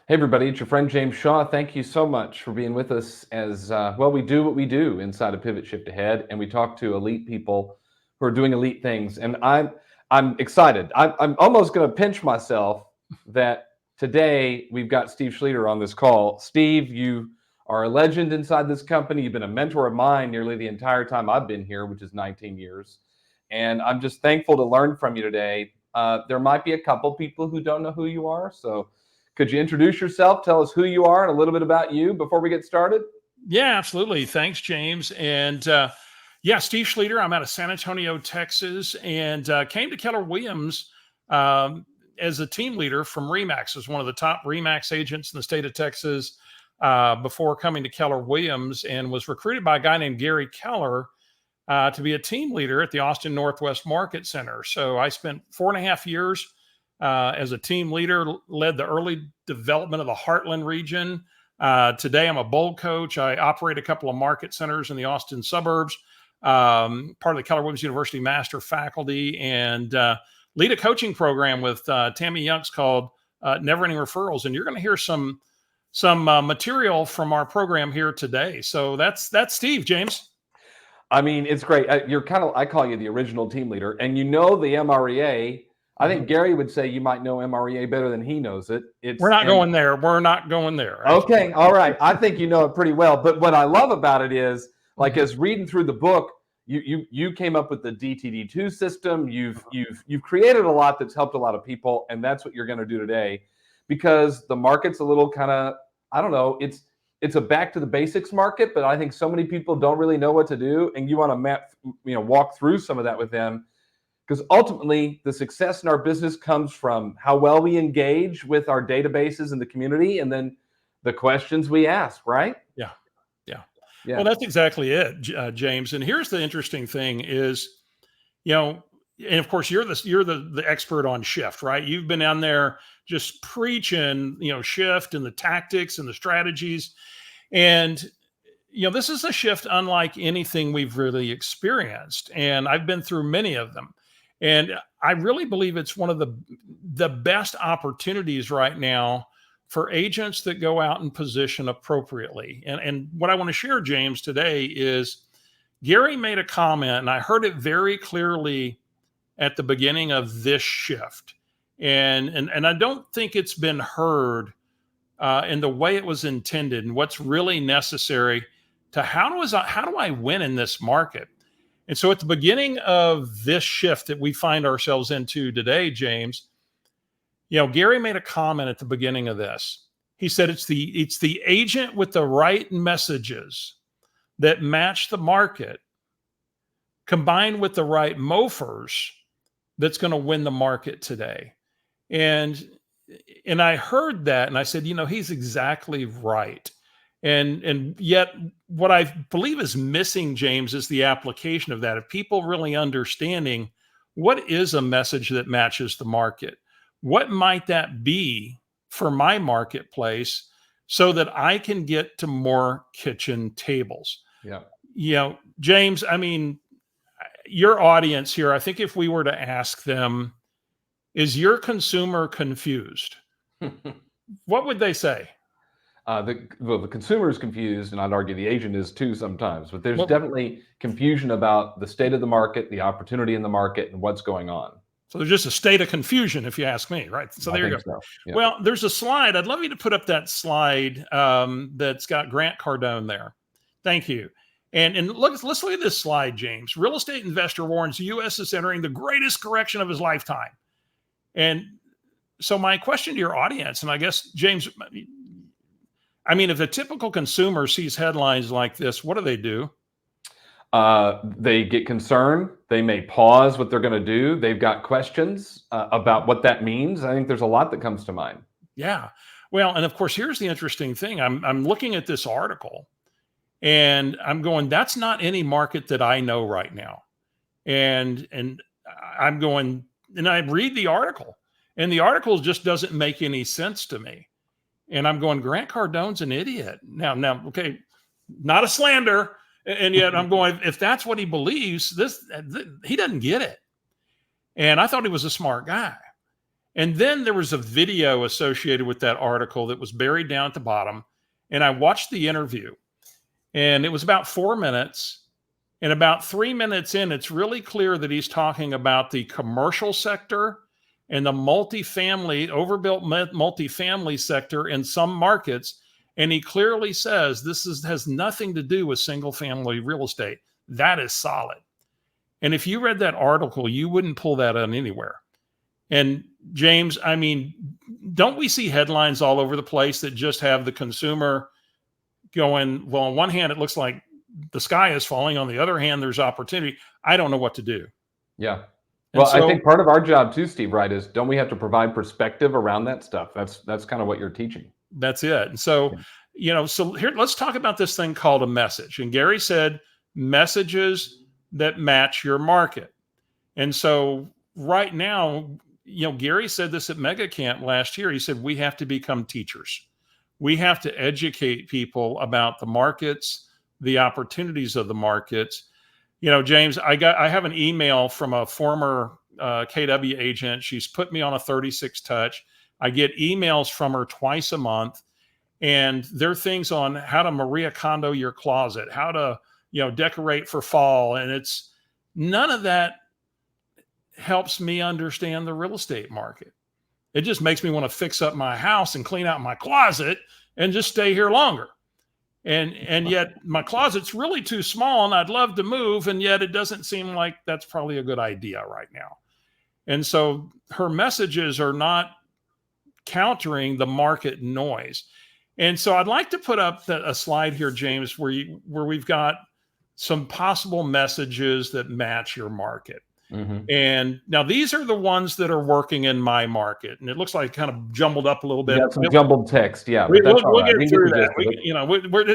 Hey, everybody, it's your friend James Shaw. Thank you so much for being with us as we do what we do inside of Pivot Shift Ahead, and we talk to elite people who are doing elite things. And I'm excited. I'm almost going to pinch myself that today we've got Steve Schlueter on this call. Steve, you are a legend inside this company. You've been a mentor of mine nearly the entire time I've been here, which is 19 years. And I'm just thankful to learn from you today. There might be a couple people who don't know who you are, so could you introduce yourself, tell us who you are and a little bit about you before we get started? Yeah, absolutely. Thanks, James. And Steve Schlueter. I'm out of San Antonio, Texas, and came to Keller Williams as a team leader from Remax, as one of the top Remax agents in the state of Texas before coming to Keller Williams, and was recruited by a guy named Gary Keller to be a team leader at the Austin Northwest Market Center. So I spent 4.5 years as a team leader, led the early development of the Heartland region. Today, I'm a bowl coach. I operate a couple of market centers in the Austin suburbs, part of the Keller Williams University Master Faculty, and lead a coaching program with Tammy Younks called Never Ending Referrals. And you're going to hear some material from our program here today. So that's Steve, James. I mean, it's great. I call you the original team leader, and you know the MREA. I think Gary would say you might know MREA better than he knows it. We're not going there. We're not going there. Okay, all right. I think you know it pretty well. But what I love about it is, like, as reading through the book, you came up with the DTD2 system. You've created a lot that's helped a lot of people, and that's what you're going to do today, because the market's a little kind of, I don't know, it's a back to the basics market, but I think so many people don't really know what to do, and you want to walk through some of that with them. Because ultimately, the success in our business comes from how well we engage with our databases in the community, and then the questions we ask, right? Yeah. Well, that's exactly it, James. And here's the interesting thing is, and of course, you're the expert on shift, right? You've been on there just preaching, shift and the tactics and the strategies. And, this is a shift unlike anything we've really experienced. And I've been through many of them. And I really believe it's one of the best opportunities right now for agents that go out and position appropriately. And what I want to share, James, today is Gary made a comment, and I heard it very clearly at the beginning of this shift. And I don't think it's been heard in the way it was intended and what's really necessary to how do I win in this market? And so at the beginning of this shift that we find ourselves into today, James, Gary made a comment at the beginning of this. He said it's the agent with the right messages that match the market combined with the right MOFIRs that's going to win the market today. And I heard that and I said, he's exactly right. And yet what I believe is missing, James, is the application of that. Of people really understanding what is a message that matches the market? What might that be for my marketplace so that I can get to more kitchen tables? Yeah. James, I mean, your audience here, I think if we were to ask them, is your consumer confused? What would they say? The consumer is confused, and I'd argue the agent is too sometimes. But there's definitely confusion about the state of the market, the opportunity in the market, and what's going on. So there's just a state of confusion, if you ask me, right? So there you go. So. Yeah. Well, there's a slide. I'd love you to put up that slide that's got Grant Cardone there. Thank you. And let's look at this slide, James. Real estate investor warns the U.S. is entering the greatest correction of his lifetime. And so my question to your audience, and I guess, James, I mean, if a typical consumer sees headlines like this, what do? They get concerned. They may pause what they're going to do. They've got questions about what that means. I think there's a lot that comes to mind. Yeah. Well, and of course, here's the interesting thing. I'm looking at this article and I'm going, that's not any market that I know right now. And I'm going, and I read the article and the article just doesn't make any sense to me. And I'm going, Grant Cardone's an idiot. Now, okay, not a slander. And yet I'm going, if that's what he believes, he doesn't get it. And I thought he was a smart guy. And then there was a video associated with that article that was buried down at the bottom. And I watched the interview, and it was about 4 minutes. And about 3 minutes in, it's really clear that he's talking about the commercial sector and the overbuilt multifamily sector in some markets. And he clearly says has nothing to do with single family real estate. That is solid. And if you read that article, you wouldn't pull that on anywhere. And James, I mean, don't we see headlines all over the place that just have the consumer going, well, on one hand, it looks like the sky is falling. On the other hand, there's opportunity. I don't know what to do. Yeah. Well, so, I think part of our job too, Steve, right, is don't we have to provide perspective around that stuff? That's kind of what you're teaching. That's it. And so, so here, let's talk about this thing called a message. And Gary said messages that match your market. And so right now, Gary said this at Mega Camp last year. He said, we have to become teachers. We have to educate people about the markets, the opportunities of the markets. James, I have an email from a former KW agent. She's put me on a 36 touch. I get emails from her twice a month, and there are things on how to Maria Kondo your closet, how to, decorate for fall. And it's none of that helps me understand the real estate market. It just makes me want to fix up my house and clean out my closet and just stay here longer. And yet my closet's really too small and I'd love to move. And yet it doesn't seem like that's probably a good idea right now. And so her messages are not countering the market noise. And so I'd like to put up a slide here, James, where we've got some possible messages that match your market. Mm-hmm. And now these are the ones that are working in my market, and it looks like kind of jumbled up a little bit. Yeah, some jumbled text, yeah. We'll get through that.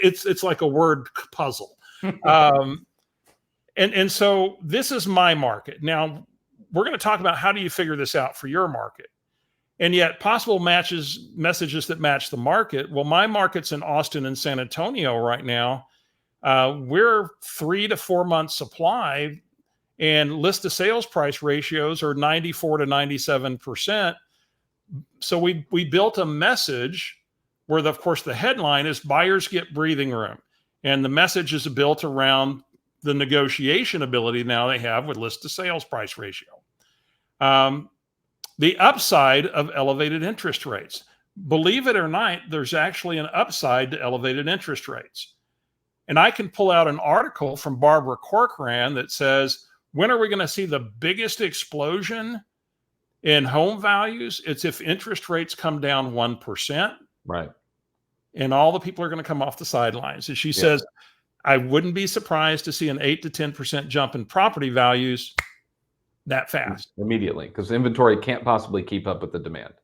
It's like a word puzzle. And so this is my market. Now we're going to talk about how do you figure this out for your market, and yet possible messages that match the market. Well, my market's in Austin and San Antonio right now. We're 3 to 4 months supply. And list to sales price ratios are 94 to 97%. So we built a message where, of course, the headline is buyers get breathing room. And the message is built around the negotiation ability now they have with list to sales price ratio. The upside of elevated interest rates. Believe it or not, there's actually an upside to elevated interest rates. And I can pull out an article from Barbara Corcoran that says, when are we going to see the biggest explosion in home values? It's if interest rates come down 1%. Right. And all the people are going to come off the sidelines. And she says, I wouldn't be surprised to see an 8 to 10% jump in property values that fast. Immediately, because inventory can't possibly keep up with the demand.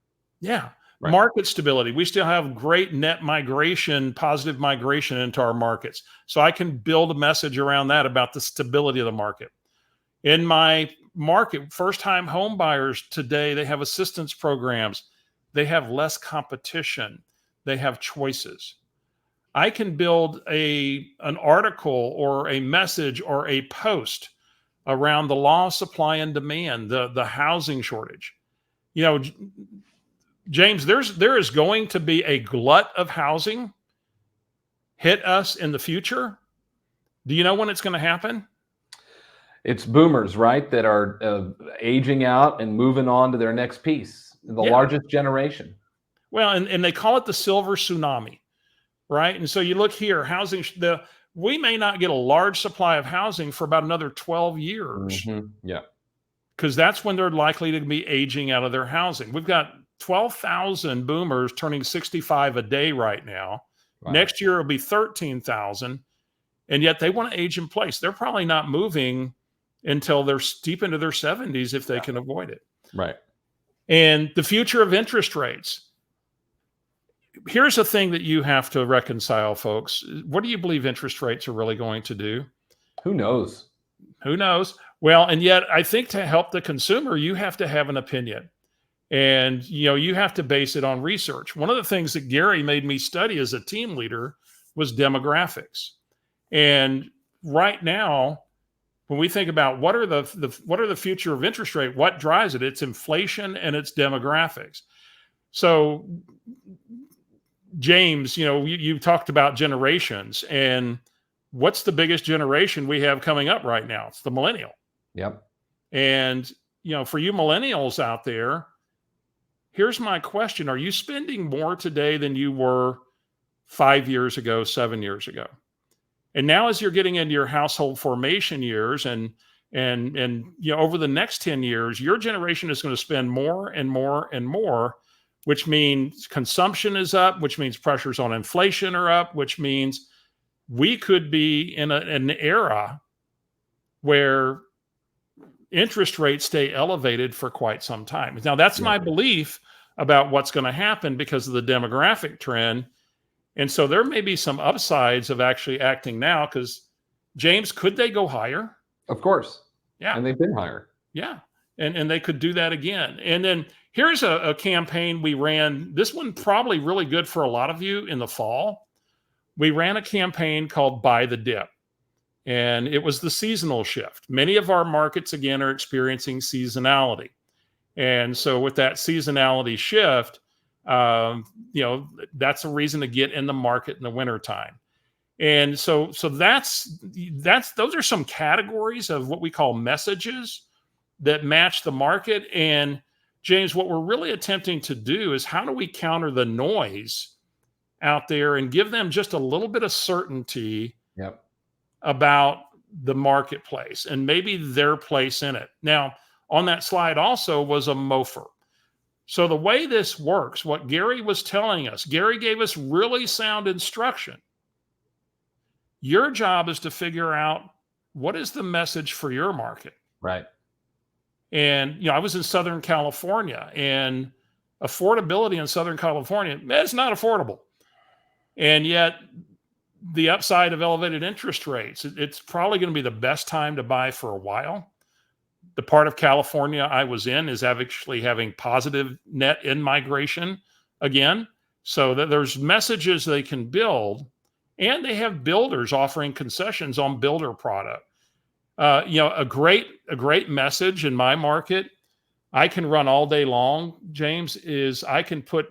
Yeah. Right. Market stability. We still have great net migration, positive migration into our markets. So I can build a message around that about the stability of the market. In my market, first-time home buyers today, they have assistance programs. They have less competition. They have choices. I can build an article or a message or a post around the law of supply and demand, the housing shortage. James, there is going to be a glut of housing hit us in the future. Do you know when it's going to happen? It's boomers, right, that are aging out and moving on to their next piece, the largest generation. Well, and they call it the silver tsunami, right? And so you look here, housing, we may not get a large supply of housing for about another 12 years. Mm-hmm. Yeah. Because that's when they're likely to be aging out of their housing. We've got 12,000 boomers turning 65 a day right now. Wow. Next year, it'll be 13,000. And yet they want to age in place. They're probably not moving until they're deep into their 70s if they can avoid it. Right. And the future of interest rates. Here's a thing that you have to reconcile, folks. What do you believe interest rates are really going to do? Who knows? Who knows? Well, and yet I think to help the consumer, you have to have an opinion. And, you have to base it on research. One of the things that Gary made me study as a team leader was demographics. And right now, when we think about what are the future of interest rate, what drives it? It's inflation and it's demographics. So, James, you talked about generations, and what's the biggest generation we have coming up right now? It's the millennial. Yep. And, for you millennials out there, here's my question. Are you spending more today than you were 5 years ago, 7 years ago? And now as you're getting into your household formation years and over the next 10 years, your generation is going to spend more and more and more, which means consumption is up, which means pressures on inflation are up, which means we could be in an era where interest rates stay elevated for quite some time. Now, that's my belief about what's going to happen because of the demographic trend. And so there may be some upsides of actually acting now because, James, could they go higher? Of course. Yeah. And they've been higher. Yeah. And they could do that again. And then here's a campaign we ran. This one probably really good for a lot of you in the fall. We ran a campaign called Buy the Dip. And it was the seasonal shift. Many of our markets, again, are experiencing seasonality. And so with that seasonality shift, that's a reason to get in the market in the wintertime. And so that's those are some categories of what we call messages that match the market. And James, what we're really attempting to do is how do we counter the noise out there and give them just a little bit of certainty about the marketplace and maybe their place in it. Now, on that slide also was a MOFIR. So the way this works, what Gary was telling us, Gary gave us really sound instruction. Your job is to figure out what is the message for your market. Right. And, I was in Southern California, and affordability in Southern California, it's not affordable. And yet the upside of elevated interest rates, it's probably going to be the best time to buy for a while. The part of California I was in is actually having positive net in-migration again. So that there's messages they can build, and they have builders offering concessions on builder product. A great message in my market, I can run all day long, James, is I can put,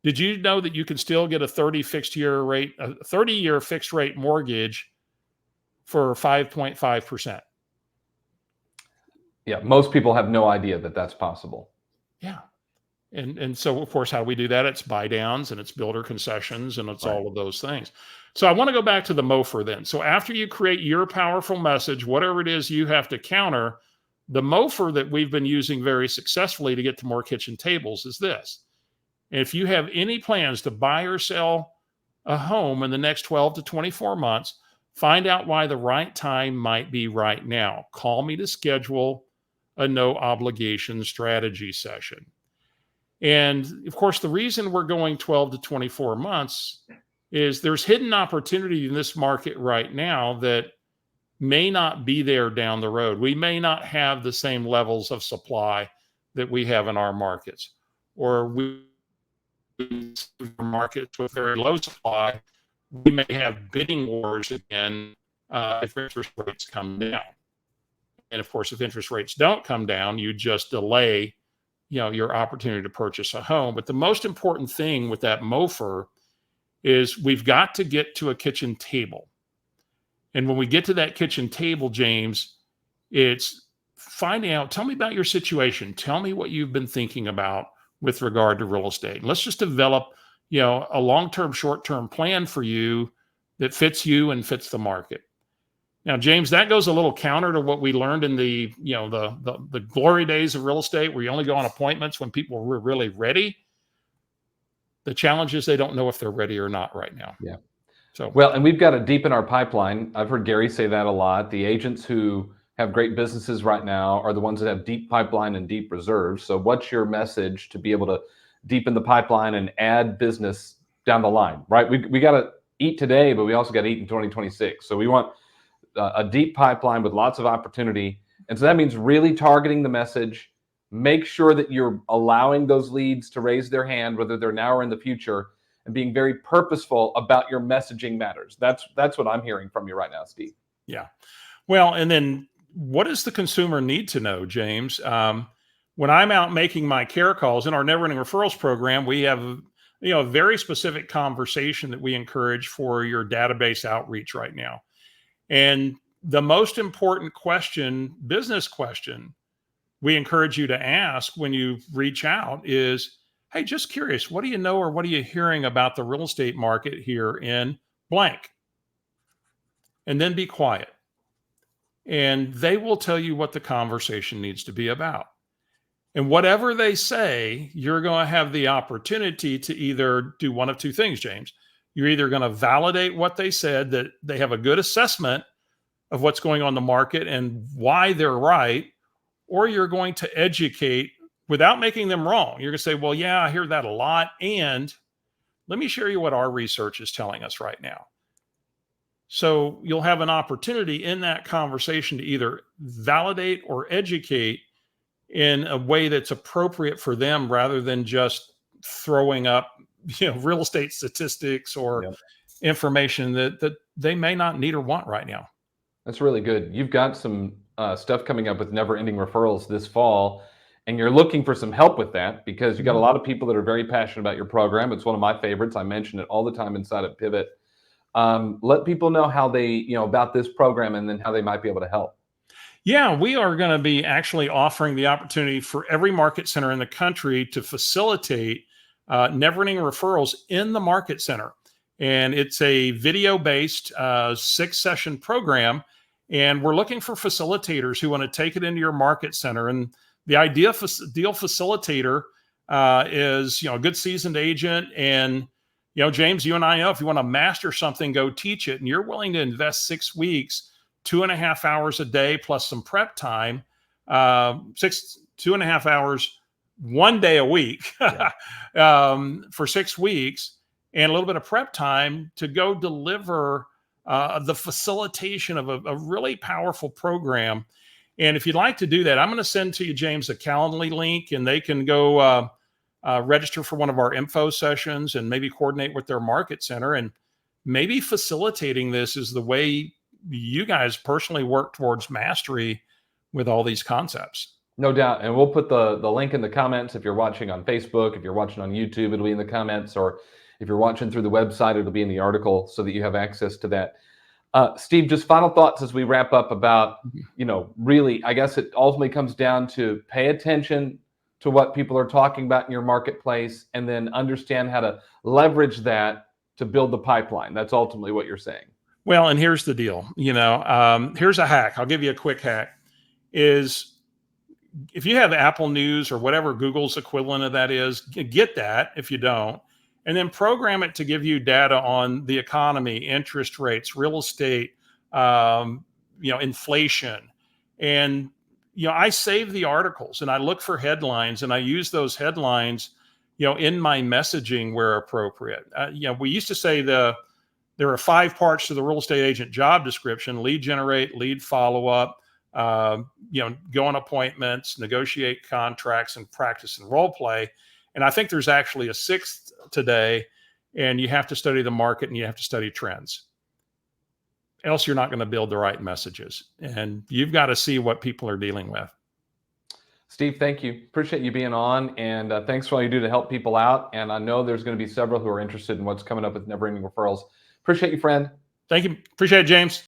did you know that you can still get a 30-year fixed rate mortgage for 5.5%? Yeah, most people have no idea that that's possible. Yeah. And so, of course, how do we do that? It's buy downs and it's builder concessions and it's all of those things. So I want to go back to the MOFIR then. So after you create your powerful message, whatever it is you have to counter, the MOFIR that we've been using very successfully to get to more kitchen tables is this. If you have any plans to buy or sell a home in the next 12 to 24 months, find out why the right time might be right now. Call me to schedule a no obligation strategy session. And of course, the reason we're going 12 to 24 months is there's hidden opportunity in this market right now that may not be there down the road. We may not have the same levels of supply that we have in our markets, or we markets with very low supply. We may have bidding wars again if interest rates come down. And of course, if interest rates don't come down, you just delay, your opportunity to purchase a home. But the most important thing with that MOFIR is we've got to get to a kitchen table. And when we get to that kitchen table, James, it's finding out, tell me about your situation. Tell me what you've been thinking about with regard to real estate. And let's just develop, a long-term, short-term plan for you that fits you and fits the market. Now, James, that goes a little counter to what we learned in the glory days of real estate, where you only go on appointments when people were really ready. The challenge is they don't know if they're ready or not right now. Yeah. So well, and we've got to deepen our pipeline. I've heard Gary say that a lot. The agents who have great businesses right now are the ones that have deep pipeline and deep reserves. So what's your message to be able to deepen the pipeline and add business down the line, right? We got to eat today, but we also got to eat in 2026. So we want a deep pipeline with lots of opportunity. And so that means really targeting the message. Make sure that you're allowing those leads to raise their hand, whether they're now or in the future, and being very purposeful about your messaging matters. That's what I'm hearing from you right now, Steve. Yeah. Well, and then what does the consumer need to know, James? When I'm out making my care calls in our Never Ending Referrals program, we have a very specific conversation that we encourage for your database outreach right now. And the most important question, business question, we encourage you to ask when you reach out is, hey, just curious, what do you know or what are you hearing about the real estate market here in blank? And then be quiet. And they will tell you what the conversation needs to be about. And whatever they say, you're going to have the opportunity to either do one of two things, James. You're either going to validate what they said, that they have a good assessment of what's going on in the market and why they're right, or you're going to educate without making them wrong. You're going to say, well, yeah, I hear that a lot. And let me share you what our research is telling us right now. So you'll have an opportunity in that conversation to either validate or educate in a way that's appropriate for them, rather than just throwing up, real estate statistics or information that they may not need or want right now. That's really good. You've got some stuff coming up with Never Ending Referrals this fall, and you're looking for some help with that because you got a lot of people that are very passionate about your program. It's one of my favorites. I mention it all the time inside of Pivot. Let people know how they, about this program and then how they might be able to help. Yeah, we are going to be actually offering the opportunity for every market center in the country to facilitate Never Ending Referrals in the market center. And it's a video-based 6-session program. And we're looking for facilitators who want to take it into your market center. And the ideal facilitator is, a good seasoned agent. And, James, you and I know if you want to master something, go teach it. And you're willing to invest 6 weeks, 2.5 hours a day plus some prep time, 2.5 hours, 1 day a week for 6 weeks, and a little bit of prep time to go deliver the facilitation of a really powerful program. And if you'd like to do that, I'm going to send to you, James, a Calendly link, and they can go register for one of our info sessions and maybe coordinate with their market center. And maybe facilitating this is the way you guys personally work towards mastery with all these concepts. No doubt. And we'll put the link in the comments. If you're watching on Facebook, if you're watching on YouTube, it'll be in the comments, or if you're watching through the website, it'll be in the article so that you have access to that. Steve, just final thoughts as we wrap up about, really, I guess it ultimately comes down to pay attention to what people are talking about in your marketplace and then understand how to leverage that to build the pipeline. That's ultimately what you're saying. Well, and here's the deal, here's a hack. I'll give you a quick hack is if you have Apple News or whatever Google's equivalent of that is, get that if you don't, and then program it to give you data on the economy, interest rates, real estate, inflation. And, I save the articles and I look for headlines and I use those headlines, in my messaging where appropriate. We used to say there are 5 parts to the real estate agent job description: lead generate, lead follow-up, go on appointments, negotiate contracts, and practice and role play. And I think there's actually a 6th today, and you have to study the market and you have to study trends. Else you're not going to build the right messages. And you've got to see what people are dealing with. Steve, thank you. Appreciate you being on, and thanks for all you do to help people out. And I know there's going to be several who are interested in what's coming up with Never Ending Referrals. Appreciate you, friend. Thank you. Appreciate it, James.